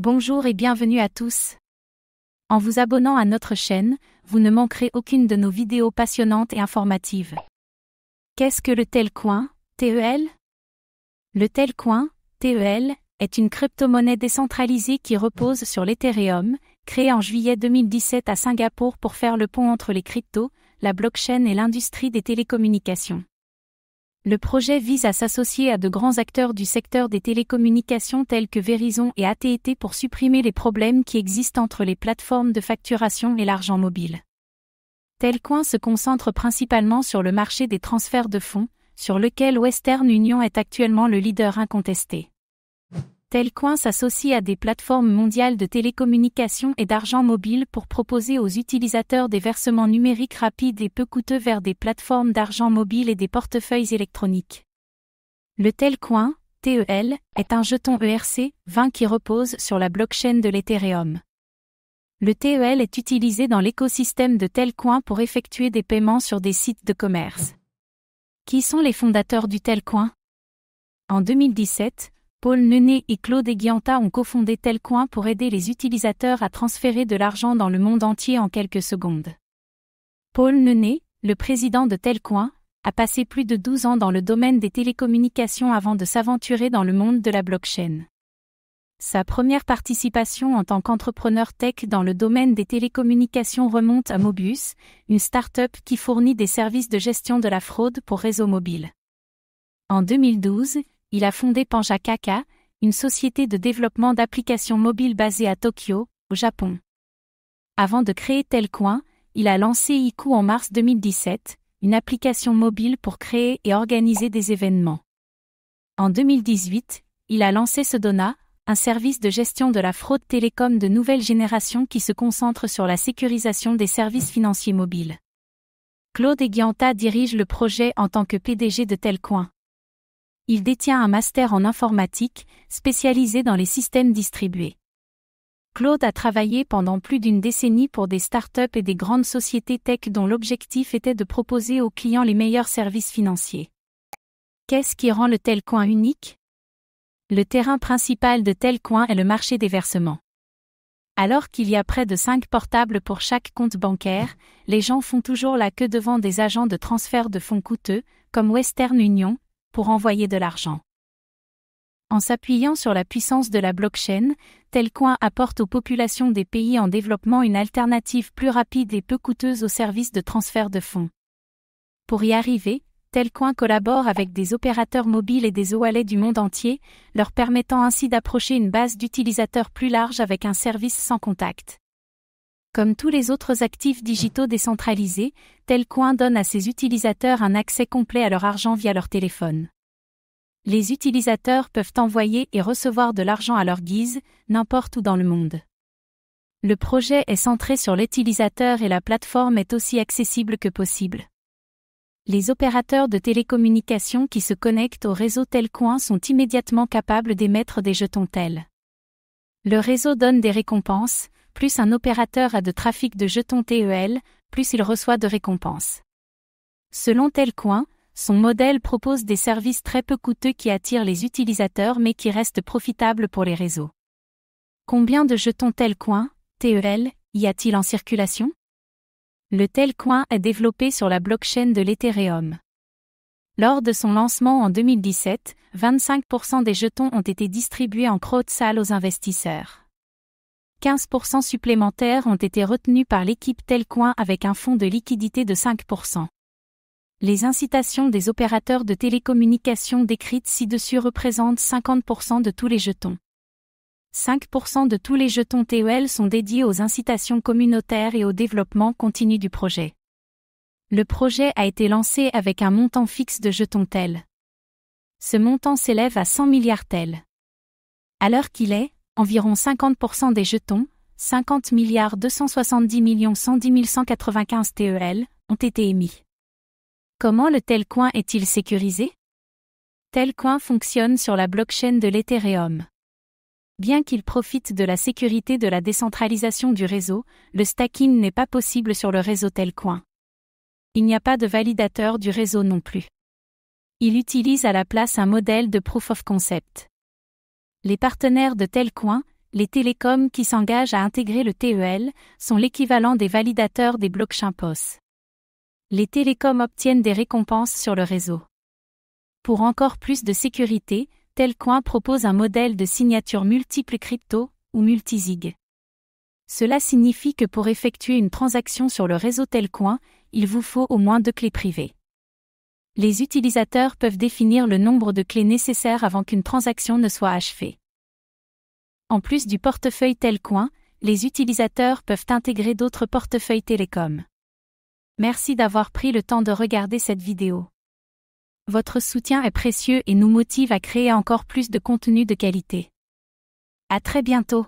Bonjour et bienvenue à tous. En vous abonnant à notre chaîne, vous ne manquerez aucune de nos vidéos passionnantes et informatives. Qu'est-ce que le Telcoin, TEL? Le Telcoin, TEL, est une crypto-monnaie décentralisée qui repose sur l'Ethereum, créée en juillet 2017 à Singapour pour faire le pont entre les cryptos, la blockchain et l'industrie des télécommunications. Le projet vise à s'associer à de grands acteurs du secteur des télécommunications tels que Verizon et AT&T pour supprimer les problèmes qui existent entre les plateformes de facturation et l'argent mobile. Telcoin se concentre principalement sur le marché des transferts de fonds, sur lequel Western Union est actuellement le leader incontesté. Telcoin s'associe à des plateformes mondiales de télécommunications et d'argent mobile pour proposer aux utilisateurs des versements numériques rapides et peu coûteux vers des plateformes d'argent mobile et des portefeuilles électroniques. Le Telcoin, TEL, est un jeton ERC-20 qui repose sur la blockchain de l'Ethereum. Le TEL est utilisé dans l'écosystème de Telcoin pour effectuer des paiements sur des sites de commerce. Qui sont les fondateurs du Telcoin? En 2017, Paul Nené et Claude Eguianta ont cofondé Telcoin pour aider les utilisateurs à transférer de l'argent dans le monde entier en quelques secondes. Paul Nené, le président de Telcoin, a passé plus de 12 ans dans le domaine des télécommunications avant de s'aventurer dans le monde de la blockchain. Sa première participation en tant qu'entrepreneur tech dans le domaine des télécommunications remonte à Mobius, une start-up qui fournit des services de gestion de la fraude pour réseaux mobiles. En 2012, il a fondé Panjakaka, une société de développement d'applications mobiles basée à Tokyo, au Japon. Avant de créer Telcoin, il a lancé Iku en mars 2017, une application mobile pour créer et organiser des événements. En 2018, il a lancé Sedona, un service de gestion de la fraude télécom de nouvelle génération qui se concentre sur la sécurisation des services financiers mobiles. Claude Eguianta dirige le projet en tant que PDG de Telcoin. Il détient un master en informatique, spécialisé dans les systèmes distribués. Claude a travaillé pendant plus d'une décennie pour des startups et des grandes sociétés tech dont l'objectif était de proposer aux clients les meilleurs services financiers. Qu'est-ce qui rend le Telcoin unique? Le terrain principal de Telcoin est le marché des versements. Alors qu'il y a près de 5 portables pour chaque compte bancaire, les gens font toujours la queue devant des agents de transfert de fonds coûteux, comme Western Union, pour envoyer de l'argent. En s'appuyant sur la puissance de la blockchain, Telcoin apporte aux populations des pays en développement une alternative plus rapide et peu coûteuse aux services de transfert de fonds. Pour y arriver, Telcoin collabore avec des opérateurs mobiles et des e-wallets du monde entier, leur permettant ainsi d'approcher une base d'utilisateurs plus large avec un service sans contact. Comme tous les autres actifs digitaux décentralisés, Telcoin donne à ses utilisateurs un accès complet à leur argent via leur téléphone. Les utilisateurs peuvent envoyer et recevoir de l'argent à leur guise, n'importe où dans le monde. Le projet est centré sur l'utilisateur et la plateforme est aussi accessible que possible. Les opérateurs de télécommunications qui se connectent au réseau Telcoin sont immédiatement capables d'émettre des jetons TEL. Le réseau donne des récompenses. Plus un opérateur a de trafic de jetons TEL, plus il reçoit de récompenses. Selon Telcoin, son modèle propose des services très peu coûteux qui attirent les utilisateurs mais qui restent profitables pour les réseaux. Combien de jetons Telcoin, TEL, y a-t-il en circulation? Le Telcoin est développé sur la blockchain de l'Ethereum. Lors de son lancement en 2017, 25% des jetons ont été distribués en crowd-sale aux investisseurs. 15% supplémentaires ont été retenus par l'équipe Telcoin avec un fonds de liquidité de 5%. Les incitations des opérateurs de télécommunications décrites ci-dessus représentent 50% de tous les jetons. 5% de tous les jetons TEL sont dédiés aux incitations communautaires et au développement continu du projet. Le projet a été lancé avec un montant fixe de jetons TEL. Ce montant s'élève à 100 milliards TEL. À l'heure qu'il est, environ 50% des jetons, 50 milliards 270 110 195 TEL, ont été émis. Comment le Telcoin est-il sécurisé? Telcoin fonctionne sur la blockchain de l'Ethereum. Bien qu'il profite de la sécurité de la décentralisation du réseau, le stacking n'est pas possible sur le réseau Telcoin. Il n'y a pas de validateur du réseau non plus. Il utilise à la place un modèle de proof of concept. Les partenaires de Telcoin, les télécoms qui s'engagent à intégrer le TEL sont l'équivalent des validateurs des blockchains POS. Les télécoms obtiennent des récompenses sur le réseau. Pour encore plus de sécurité, Telcoin propose un modèle de signature multiple crypto, ou multisig. Cela signifie que pour effectuer une transaction sur le réseau Telcoin, il vous faut au moins 2 clés privées. Les utilisateurs peuvent définir le nombre de clés nécessaires avant qu'une transaction ne soit achevée. En plus du portefeuille Telcoin, les utilisateurs peuvent intégrer d'autres portefeuilles télécom. Merci d'avoir pris le temps de regarder cette vidéo. Votre soutien est précieux et nous motive à créer encore plus de contenu de qualité. À très bientôt.